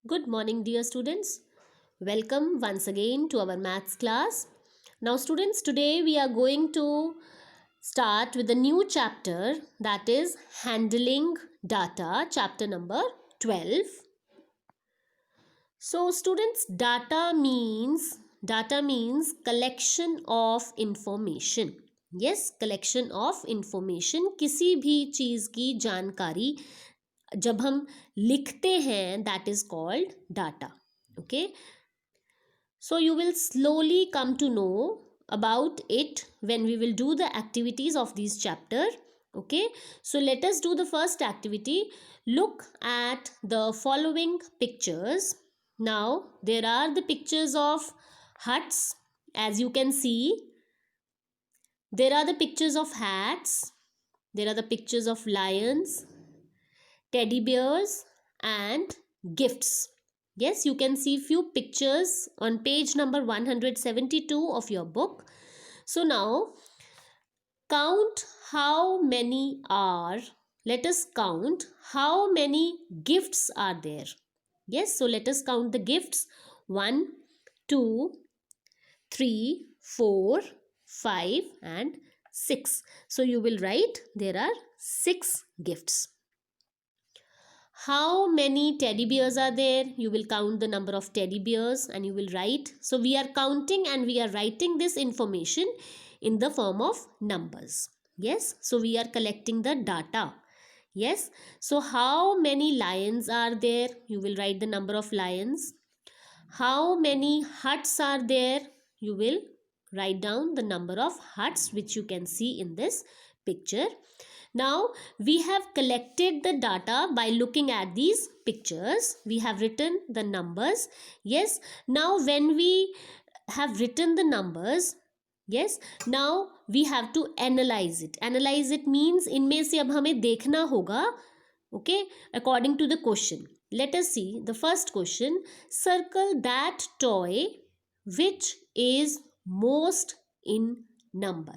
Good morning, dear students. Welcome once again to our maths class. Now, students, today we are going to start with a new chapter, that is handling data, chapter number 12. So, students, data means collection of information. Yes, collection of information. किसी भी चीज़ की जानकारी जब हम लिखते हैं, that is called data. Okay, so you will slowly come to know about it when we will do the activities of this chapter. Okay, so let us do the first activity. Look at the following pictures. Now there are the pictures of huts, as you can see. There are the pictures of hats. There are the pictures of lions, teddy bears and gifts. Yes, you can see few pictures on page number 172 of your book. So now count how many are, let us count how many gifts are there. Yes, so let us count the gifts. 1, 2, 3, 4, 5 and 6. So you will write there are 6 gifts. How many teddy bears are there? You will count the number of teddy bears and you will write. So we are counting and we are writing this information in the form of numbers. Yes, so we are collecting the data. Yes, so how many lions are there? You will write the number of lions. How many huts are there? You will write down the number of huts which you can see in this picture. Now we have collected the data by looking at these pictures. We have written the numbers. Yes, now when we have written the numbers, yes, now we have to analyze it. Analyze it means इनमें से अब हमें देखना होगा. Okay, according to the question. Let us see the first question. Circle that toy which is most in number.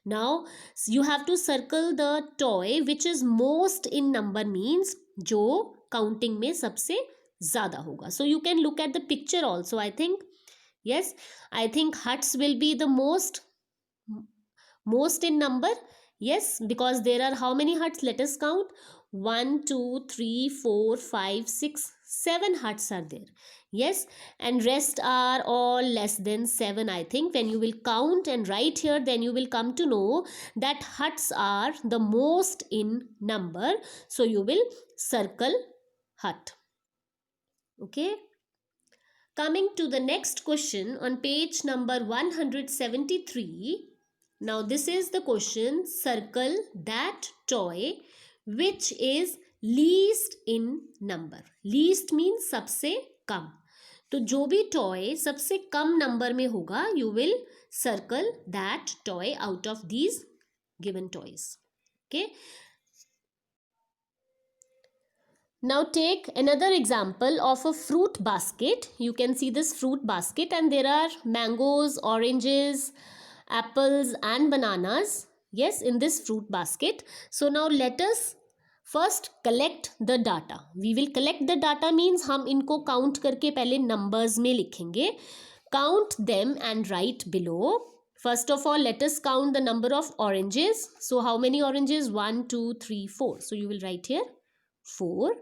Now you have to circle the toy which is most in number means जो counting में सबसे ज़्यादा होगा. So you can look at the picture also, I think. Yes, I think huts will be the most in number. Yes, because there are how many huts? Let us count. 1, 2, 3, 4, 5, 6, 7 huts are there. Yes, and rest are all less than 7, I think. When you will count and write here, then you will come to know that huts are the most in number. So you will circle hut. Okay. Coming to the next question on page number 173. Now this is the question. Circle that toy which is least in number. Least means सबसे कम. तो जो भी toy सबसे कम number में होगा, you will circle that toy out of these given toys. Okay. Now take another example of a fruit basket. You can see this fruit basket and there are mangoes, oranges, apples and bananas. Yes, in this fruit basket. So now let us first collect the data. We will collect the data means हम इनको count करके पहले numbers में लिखेंगे. Count them and write below. First of all, let us count the number of oranges. So how many oranges? 1, 2, 3, 4. So you will write here 4.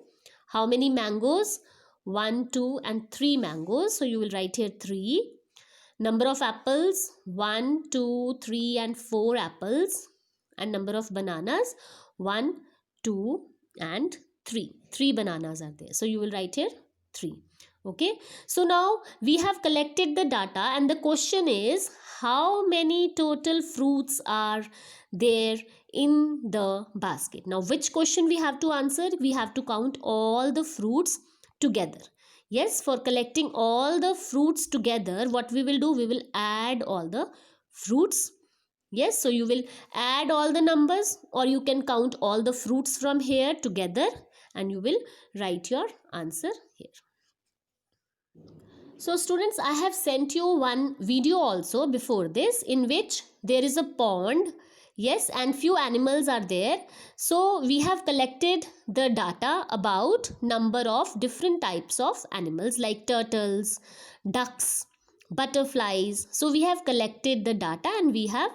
How many mangoes? 1, 2 and 3 mangoes. So you will write here 3. Number of apples? 1, 2, 3 and 4 apples. And number of bananas? 1, 2 and 3. 3 bananas are there. So you will write here 3. Okay. So now we have collected the data and the question is how many total fruits are there in the basket. Now which question we have to answer? We have to count all the fruits together. Yes, for collecting all the fruits together, what we will do? We will add all the fruits. Yes, so you will add all the numbers or you can count all the fruits from here together and you will write your answer here. So students, I have sent you one video also before this in which there is a pond. Yes, and few animals are there. So we have collected the data about number of different types of animals like turtles, ducks, butterflies. So we have collected the data and we have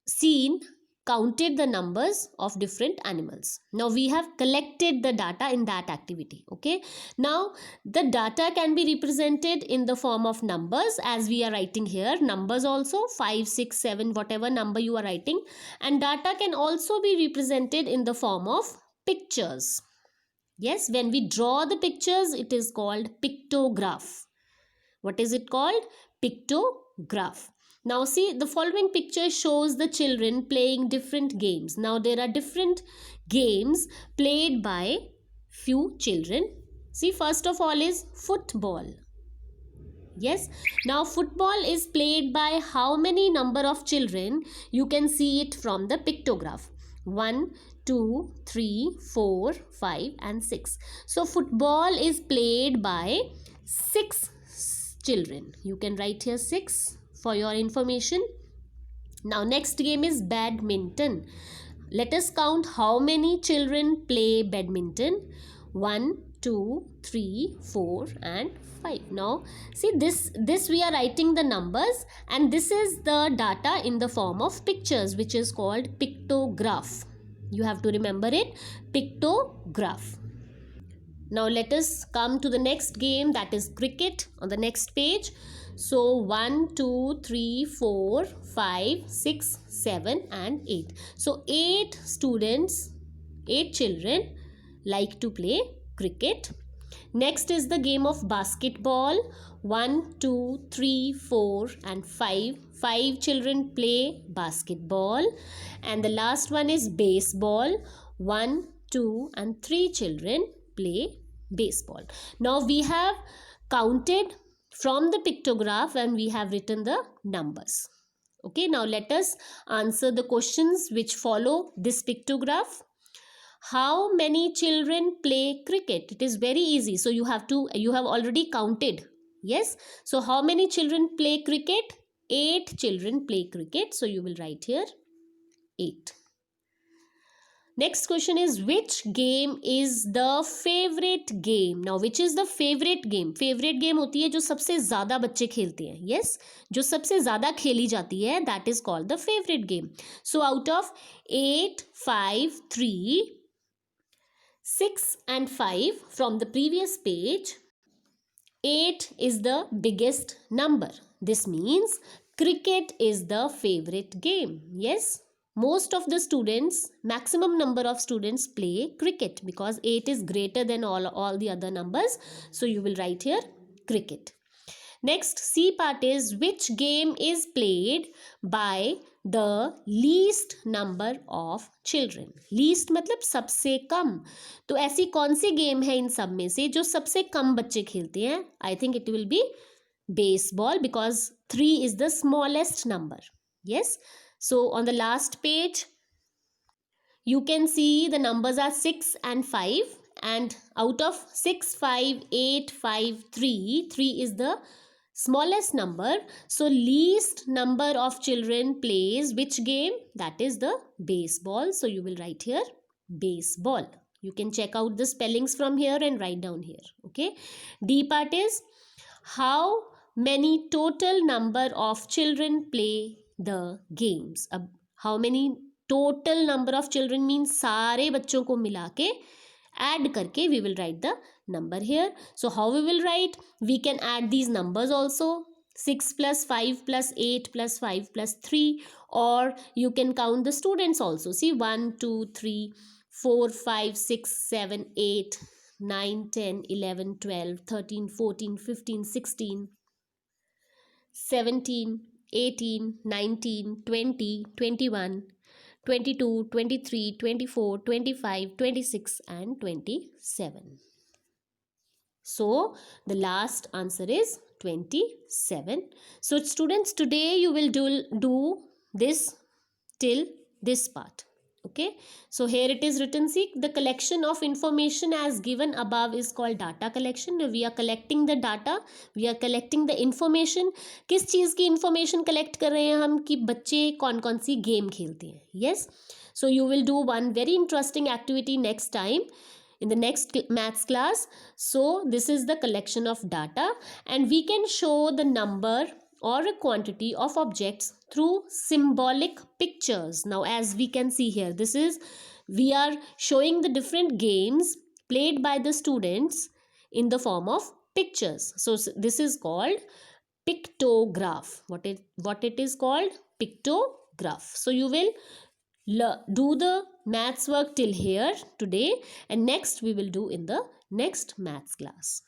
seen, counted the numbers of different animals. Now we have collected the data in that activity. Okay, now the data can be represented in the form of numbers, as we are writing here, numbers also 5 6 7, whatever number you are writing. And data can also be represented in the form of pictures. Yes, when we draw the pictures, it is called pictograph. What is it called? Pictograph. Now see, the following picture shows the children playing different games. Now there are different games played by few children. See, first of all is football. Yes, now football is played by how many number of children? You can see it from the pictograph. 1, 2, 3, 4, 5 and 6. So football is played by 6 children. You can write here 6 for your information. Now next game is badminton. Let us count how many children play badminton. 1, 2, 3, 4 and 5. Now see, this we are writing the numbers, and this is the data in the form of pictures, which is called pictograph. You have to remember it, pictograph. Now let us come to the next game, that is cricket, on the next page. So 1, 2, 3, 4, 5, 6, 7 and 8. So 8 students, 8 children like to play cricket. Next is the game of basketball. 1, 2, 3, 4 and 5. 5 children play basketball. And the last one is baseball. 1, 2 and 3 children play baseball. Now we have counted from the pictograph and we have written the numbers. Okay, now let us answer the questions which follow this pictograph. How many children play cricket? It is very easy. So you have already counted. Yes. So how many children play cricket? 8 children play cricket. So you will write here 8. Next question is, which game is the favorite game? Now which is the favorite game? Favorite game होती है जो सबसे ज़्यादा बच्चे खेलते हैं. Yes, जो सबसे ज़्यादा खेली जाती है, that is called the favorite game. So out of 8, 5, 3, 6 and 5 from the previous page, 8 is the biggest number. This means cricket is the favorite game. Yes, most of the students, maximum number of students play cricket because 8 is greater than all the other numbers. So you will write here cricket. Next C part is, which game is played by the least number of children? Least मतलब सबसे कम. तो ऐसी कौन सी game है इन सब में से जो सबसे कम बच्चे खेलते हैं? I think it will be baseball because 3 is the smallest number. Yes. So on the last page, you can see the numbers are 6 and 5. And out of 6, 5, 8, 5, 3, 3 is the smallest number. So least number of children plays which game? That is the baseball. So you will write here baseball. You can check out the spellings from here and write down here. Okay. D part is, how many total number of children play the games? अब how many total number of children means सारे बच्चों को मिला के add करके we will write the number here. So how we will write? We can add these numbers also. 6 plus 5 plus 8 plus 5 plus 3, or you can count the students also. See, 1, 2, 3, 4, 5, 6, 7, 8, 9, 10, 11, 12, 13, 14, 15, 16, 17, 18, 19, 20, 21, 22, 23, 24, 25, 26 and 27. So the last answer is 27. So students, today you will do this till this part. Okay, so here it is written, see, the collection of information as given above is called data collection. We are collecting the data, we are collecting the information. किस चीज़ की information collect कर रहे हैं हम, कि बच्चे कौन कौन सी game खेलते हैं. Yes, so you will do one very interesting activity next time in the next maths class. So this is the collection of data, and we can show the number or a quantity of objects through symbolic pictures. Now as we can see here, this is, we are showing the different games played by the students in the form of pictures. So this is called pictograph. What it is called? Pictograph. So you will do the maths work till here today, and next we will do in the next maths class.